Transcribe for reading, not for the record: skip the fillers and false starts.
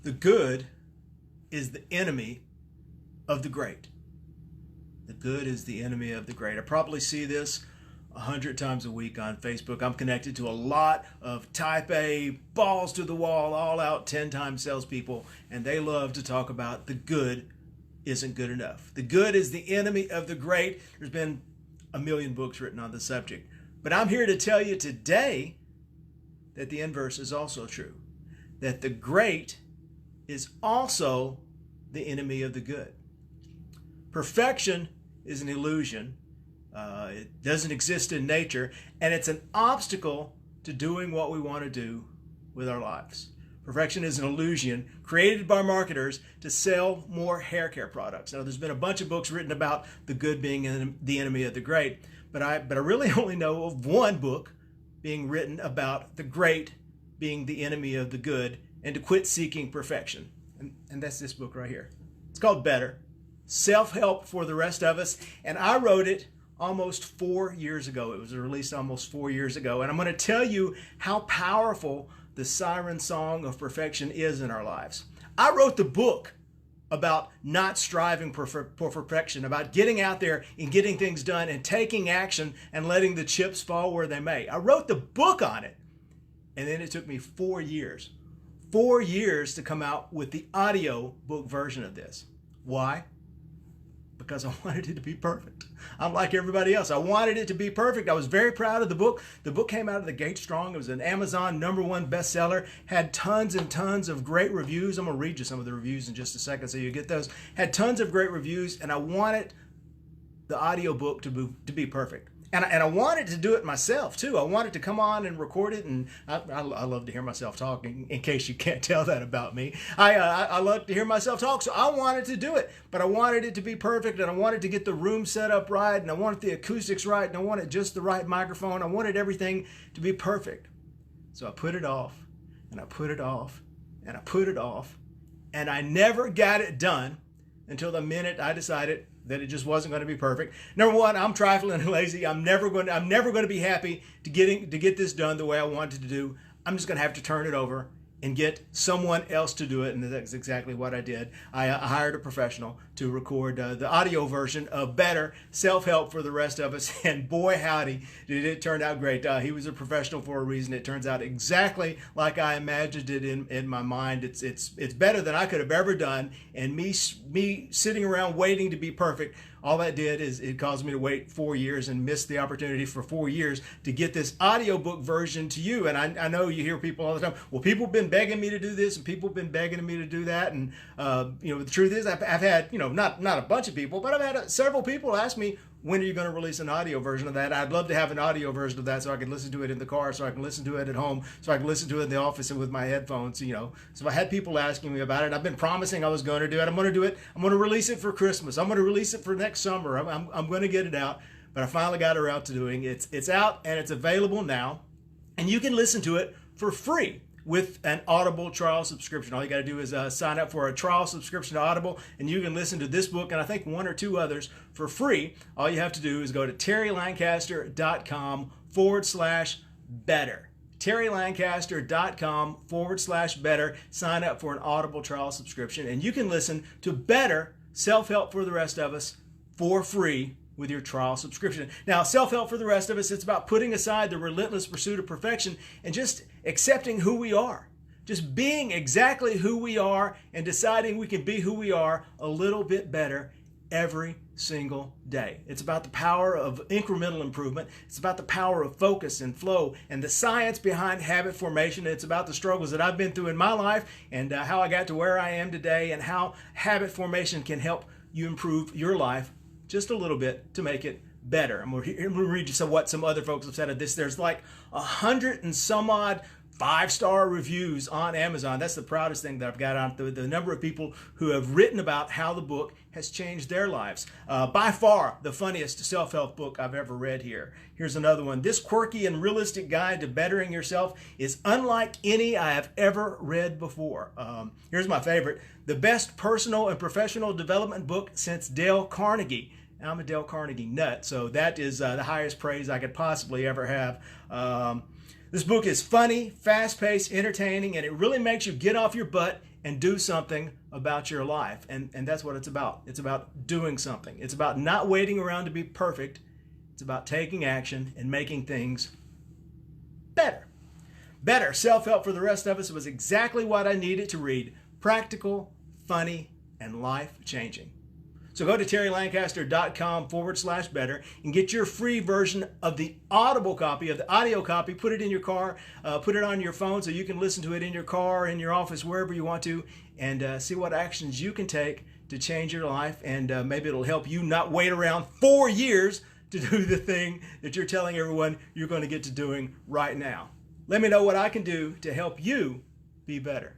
The good is the enemy of the great. The good is the enemy of the great. I probably see this 100 times a week on Facebook. I'm connected to a lot of type A, balls to the wall, all out 10 times salespeople, and they love to talk about the good isn't good enough. The good is the enemy of the great. There's been a million books written on the subject. But I'm here to tell you today that the inverse is also true. That the great is also the enemy of the good. Perfection is an illusion. It doesn't exist in nature, and it's an obstacle to doing what we want to do with our lives. Perfection is an illusion created by marketers to sell more hair care products. Now, there's been a bunch of books written about the good being the enemy of the great, but I really only know of one book being written about the great being the enemy of the good and to quit seeking perfection. And that's this book right here. It's called Better, Self-Help for the Rest of Us, and I wrote it almost 4 years ago. It was released almost 4 years ago, and I'm going to tell you how powerful the siren song of perfection is in our lives. I wrote the book about not striving for perfection, about getting out there and getting things done and taking action and letting the chips fall where they may. I wrote the book on it, and then it took me 4 years. 4 years to come out with the audio book version of this. Why? Because I wanted it to be perfect. I'm like everybody else. I wanted it to be perfect. I was very proud of the book. The book came out of the gate strong. It was an Amazon #1 bestseller. Had tons and tons of great reviews. I'm going to read you some of the reviews in just a second so you get those. Had tons of great reviews, and I wanted the audio book to be perfect. And I wanted to do it myself, too. I wanted to come on and record it, and I love to hear myself talk, in case you can't tell that about me. I love to hear myself talk, so I wanted to do it. But I wanted it to be perfect, and I wanted to get the room set up right, and I wanted the acoustics right, and I wanted just the right microphone. I wanted everything to be perfect. So I put it off, and I put it off, and I put it off, and I never got it done until the minute I decided that it just wasn't going to be perfect. Number one, I'm trifling and lazy. I'm never going to be happy to get this done the way I wanted to do. I'm just going to have to turn it over and get someone else to do it, and that's exactly what I did. I hired a professional to record the audio version of Better, Self-Help for the Rest of Us, and boy howdy, did it turn out great. He was a professional for a reason. It turns out exactly like I imagined it in my mind. It's better than I could have ever done, and me sitting around waiting to be perfect, all that did is it caused me to wait 4 years and miss the opportunity for 4 years to get this audiobook version to you. And I know you hear people all the time, well, people have been begging me to do this and people have been begging me to do that. And, the truth is I've had, not a bunch of people, but I've had several people ask me, when are you going to release an audio version of that? I'd love to have an audio version of that so I can listen to it in the car, so I can listen to it at home, so I can listen to it in the office and with my headphones, So I had people asking me about it. I've been promising I was going to do it. I'm going to do it. I'm going to release it for Christmas. I'm going to release it for next summer. I'm going to get it out. But I finally got around to doing it. It's out and it's available now. And you can listen to it for free with an Audible trial subscription. All you got to do is sign up for a trial subscription to Audible, and you can listen to this book and I think one or two others for free. All you have to do is go to terrylancaster.com/better. terrylancaster.com/better. Sign up for an Audible trial subscription, and you can listen to Better, Self-Help for the Rest of Us for free with your trial subscription. Now, Self-Help for the Rest of Us, it's about putting aside the relentless pursuit of perfection and just accepting who we are. Just being exactly who we are and deciding we can be who we are a little bit better every single day. It's about the power of incremental improvement. It's about the power of focus and flow and the science behind habit formation. It's about the struggles that I've been through in my life and how I got to where I am today and how habit formation can help you improve your life just a little bit to make it better. I'm going to read you what some other folks have said of this. There's like 100 and some odd 5-star reviews on Amazon. That's the proudest thing that I've got on the number of people who have written about how the book has changed their lives. By far the funniest self-help book I've ever read here. Here's another one. This quirky and realistic guide to bettering yourself is unlike any I have ever read before. Here's my favorite. The best personal and professional development book since Dale Carnegie. I'm a Dale Carnegie nut, so that is the highest praise I could possibly ever have. This book is funny, fast-paced, entertaining, and it really makes you get off your butt and do something about your life. And that's what it's about. It's about doing something. It's about not waiting around to be perfect. It's about taking action and making things better. Better. Self-help for the rest of us was exactly what I needed to read. Practical, funny, and life-changing. So go to terrylancaster.com/better and get your free version of the Audible copy, of the audio copy. Put it in your car, put it on your phone so you can listen to it in your car, in your office, wherever you want to, and see what actions you can take to change your life. And maybe it'll help you not wait around 4 years to do the thing that you're telling everyone you're going to get to doing right now. Let me know what I can do to help you be better.